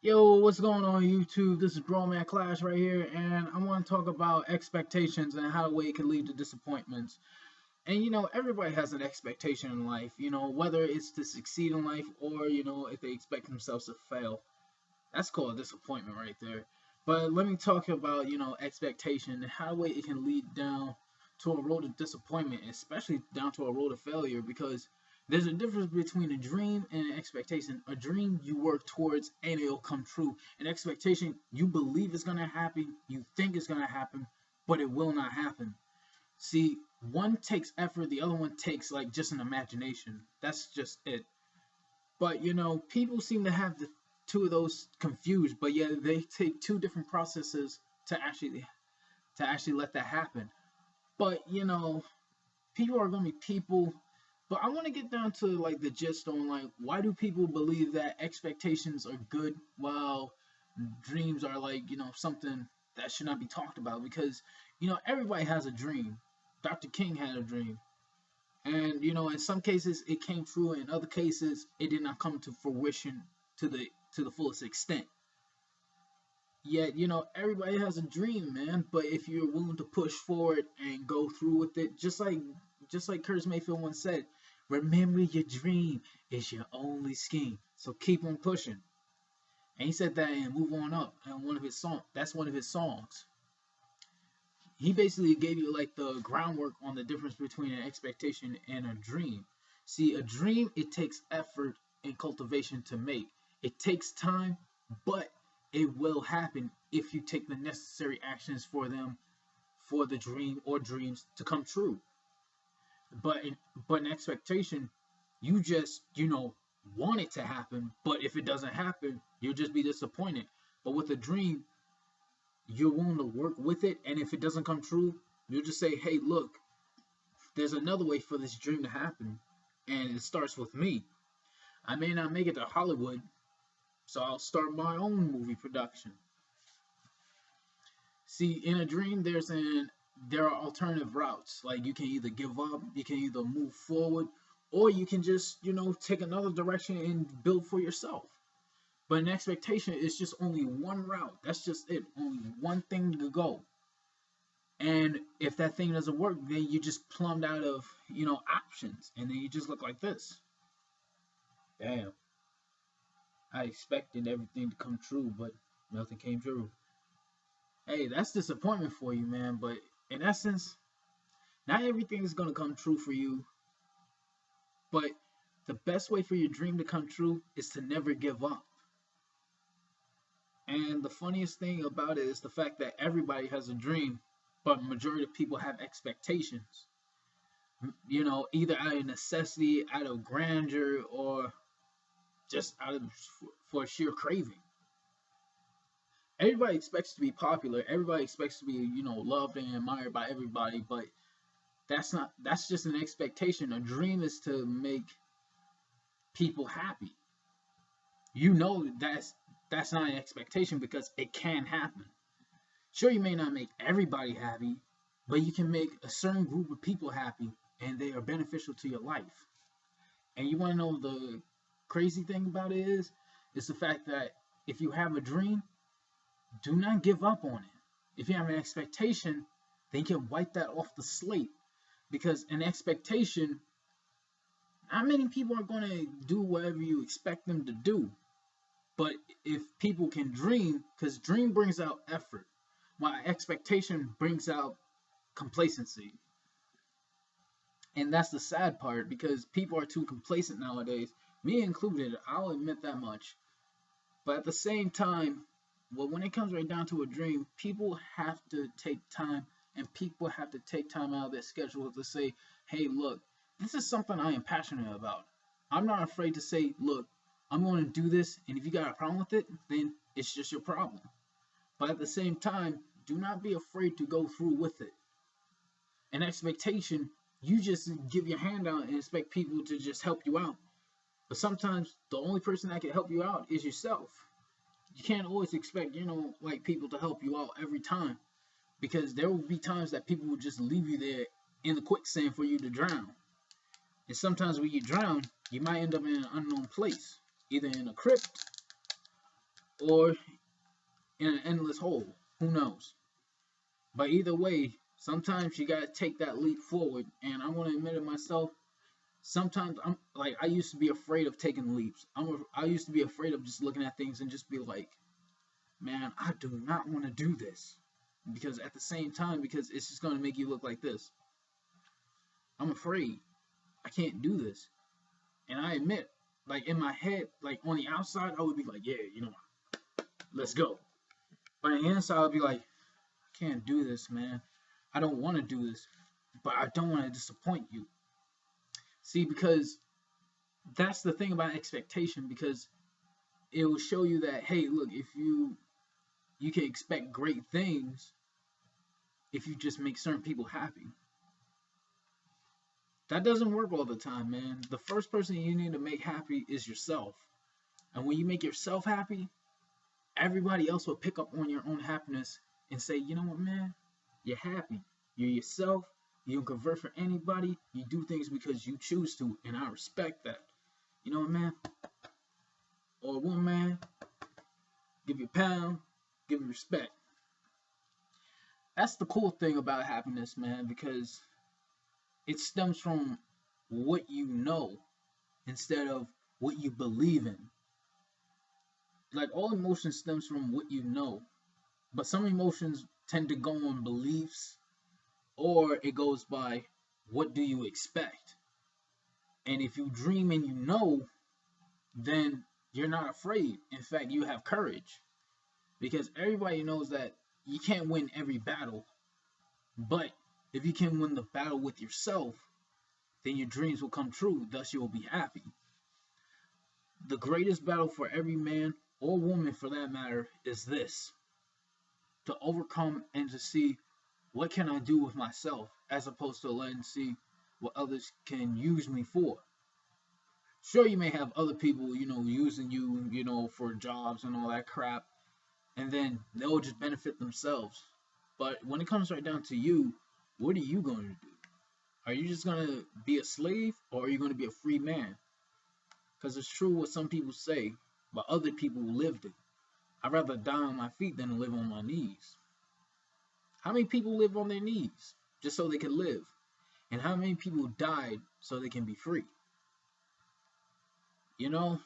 Yo, what's going on YouTube? This is Broman Clash right here, and I want to talk about expectations and how it can lead to disappointments. And everybody has an expectation in life, whether it's to succeed in life or, if they expect themselves to fail. That's called disappointment right there. But let me talk about, expectation and how it can lead down to a road of disappointment, especially down to a road of failure, because there's a difference between a dream and an expectation. A dream you work towards and it'll come true. An expectation you believe is gonna happen, you think it's gonna happen, but it will not happen. See, one takes effort, the other one takes like just an imagination. That's just it. But people seem to have the two of those confused, but yeah, they take two different processes to actually let that happen. But people are gonna be people. But I want to get down to like the gist on like why do people believe that expectations are good while dreams are like something that should not be talked about, because everybody has a dream. Dr. King had a dream, and in some cases it came true, in other cases it did not come to fruition to the fullest extent. Yet everybody has a dream, man. But if you're willing to push forward and go through with it, just like Curtis Mayfield once said, remember your dream is your only scheme. So keep on pushing. And he said that in Move On Up, and one of his songs. That's one of his songs. He basically gave you like the groundwork on the difference between an expectation and a dream. See, a dream, it takes effort and cultivation to make. It takes time, but it will happen if you take the necessary actions for them, for the dream or dreams to come true. But an expectation, you just want it to happen, but if it doesn't happen, you'll just be disappointed. But with a dream, you're willing to work with it, and if it doesn't come true, you'll just say, hey, look, there's another way for this dream to happen, and it starts with me. I may not make it to Hollywood, so I'll start my own movie production. See, in a dream, there are alternative routes. Like you can either give up, you can either move forward, or you can just take another direction and build for yourself. But an expectation is just only one route. That's just it. Only one thing to go. And if that thing doesn't work, then you just plumbed out of options, and then you just look like this. Damn, I expected everything to come true, but nothing came true. Hey, that's disappointment for you, man. But in essence, not everything is gonna come true for you. But the best way for your dream to come true is to never give up. And the funniest thing about it is the fact that everybody has a dream, but majority of people have expectations. Either out of necessity, out of grandeur, or just out of for sheer craving. Everybody expects to be popular. Everybody expects to be, loved and admired by everybody, but that's just an expectation. A dream is to make people happy. That's not an expectation because it can happen. Sure, you may not make everybody happy, but you can make a certain group of people happy, and they are beneficial to your life. And you want to know the crazy thing about it is the fact that if you have a dream, do not give up on it. If you have an expectation, then you can wipe that off the slate. Because an expectation, not many people are going to do whatever you expect them to do. But if people can dream, because dream brings out effort, while expectation brings out complacency. And that's the sad part, because people are too complacent nowadays, me included, I'll admit that much. But at the same time, well, when it comes right down to a dream, people have to take time, and people have to take time out of their schedule to say, hey, look, this is something I am passionate about. I'm not afraid to say, look, I'm going to do this, and if you got a problem with it, then it's just your problem. But at the same time, do not be afraid to go through with it. An expectation, you just give your hand out and expect people to just help you out. But sometimes the only person that can help you out is yourself. You can't always expect, like people to help you out every time, because there will be times that people will just leave you there in the quicksand for you to drown. And sometimes when you drown, you might end up in an unknown place, either in a crypt or in an endless hole. Who knows? But either way, sometimes you gotta take that leap forward. And I want to admit it myself. Sometimes I'm like I used to be afraid of taking leaps. I used to be afraid of just looking at things and just be like, man, I do not want to do this because at the same time, because it's just gonna make you look like this. I'm afraid. I can't do this. And I admit, like in my head, like on the outside, I would be like, yeah, let's go. But on the inside, I'd be like, I can't do this, man. I don't want to do this, but I don't want to disappoint you. See, because that's the thing about expectation, because it will show you that, hey, look, if you can expect great things if you just make certain people happy. That doesn't work all the time, man. The first person you need to make happy is yourself. And when you make yourself happy, everybody else will pick up on your own happiness and say, you know what, man, you're happy. You're yourself. You don't convert for anybody. You do things because you choose to, and I respect that. You know what, man? Or woman, man, give you a pound, give you respect. That's the cool thing about happiness, man, because it stems from what you know instead of what you believe in. Like all emotion stems from what you know, but some emotions tend to go on beliefs, or it goes by what do you expect. And if you dream and you know, then you're not afraid. In fact, you have courage because everybody knows that you can't win every battle, but if you can win the battle with yourself, then your dreams will come true, thus you will be happy. The greatest battle for every man or woman for that matter is this: to overcome and to see what can I do with myself as opposed to letting see what others can use me for. Sure, you may have other people, using you, for jobs and all that crap, and then they'll just benefit themselves. But when it comes right down to you, what are you going to do? Are you just going to be a slave or are you going to be a free man? Because it's true what some people say, but other people lived it. I'd rather die on my feet than live on my knees. How many people live on their knees just so they can live? And how many people died so they can be free? You know,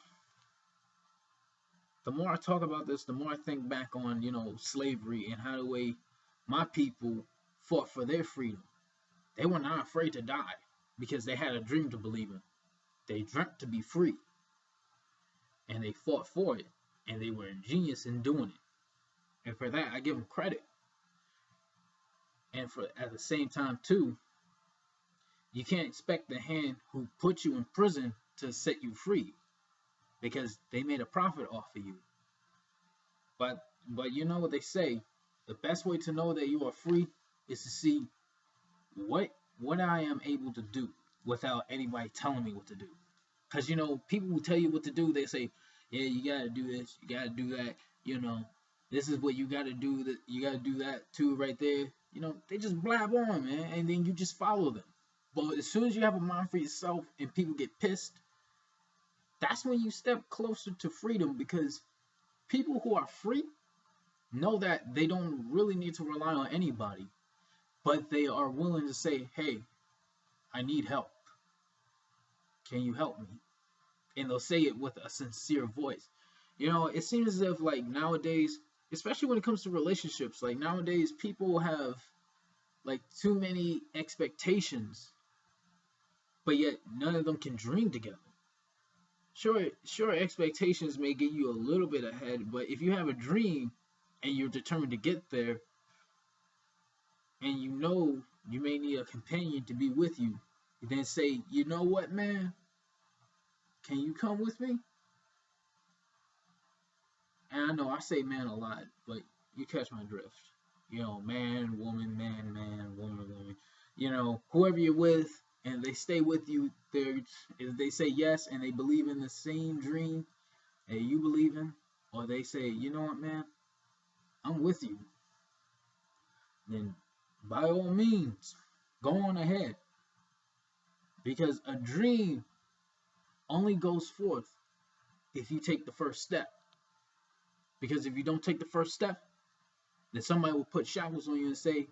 the more I talk about this, the more I think back on, slavery and how the way my people fought for their freedom. They were not afraid to die because they had a dream to believe in. They dreamt to be free and they fought for it and they were ingenious in doing it. And for that, I give them credit. And for at the same time, too, you can't expect the hand who put you in prison to set you free because they made a profit off of you. But you know what they say, the best way to know that you are free is to see what I am able to do without anybody telling me what to do. Because people will tell you what to do. They say, yeah, you gotta do this, you gotta do that, this is what you gotta do, that you gotta do that too right there. They just blab on, man, and then you just follow them. But as soon as you have a mind for yourself and people get pissed, that's when you step closer to freedom, because people who are free know that they don't really need to rely on anybody, but they are willing to say, hey, I need help. Can you help me? And they'll say it with a sincere voice. It seems as if like nowadays, especially when it comes to relationships, like nowadays people have like too many expectations, but yet none of them can dream together. Sure, expectations may get you a little bit ahead, but if you have a dream and you're determined to get there, and you may need a companion to be with you, then say, you know what, man, can you come with me? And I know I say man a lot, but you catch my drift. Man, woman, man, woman, woman. Whoever you're with, and they stay with you, if they say yes and they believe in the same dream that you believe in, or they say, you know what, man, I'm with you, then by all means, go on ahead. Because a dream only goes forth if you take the first step. Because if you don't take the first step, then somebody will put shackles on you and say,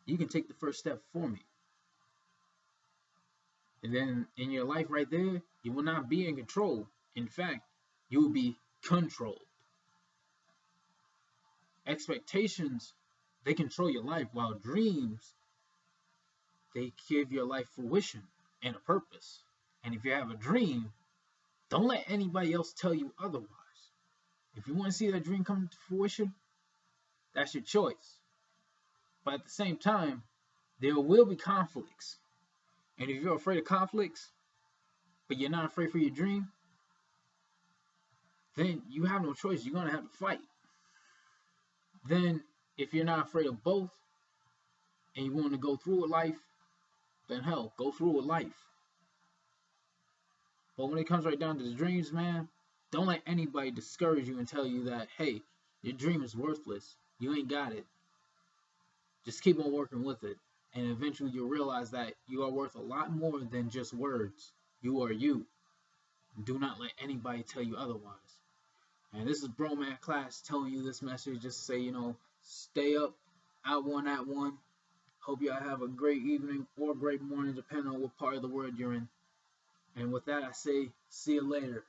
you can take the first step for me. And then in your life right there, you will not be in control. In fact, you will be controlled. Expectations, they control your life, while dreams, they give your life fruition and a purpose. And if you have a dream, don't let anybody else tell you otherwise. If you want to see that dream come to fruition, that's your choice. But at the same time, there will be conflicts. And if you're afraid of conflicts, but you're not afraid for your dream, then you have no choice. You're going to have to fight. Then, if you're not afraid of both, and you want to go through with life, then hell, go through with life. But when it comes right down to the dreams, man, don't let anybody discourage you and tell you that, hey, your dream is worthless. You ain't got it. Just keep on working with it. And eventually you'll realize that you are worth a lot more than just words. You are you. Do not let anybody tell you otherwise. And this is Broman Class telling you this message just to say, stay up, out one at one. Hope y'all have a great evening or great morning, depending on what part of the world you're in. And with that, I say, see you later.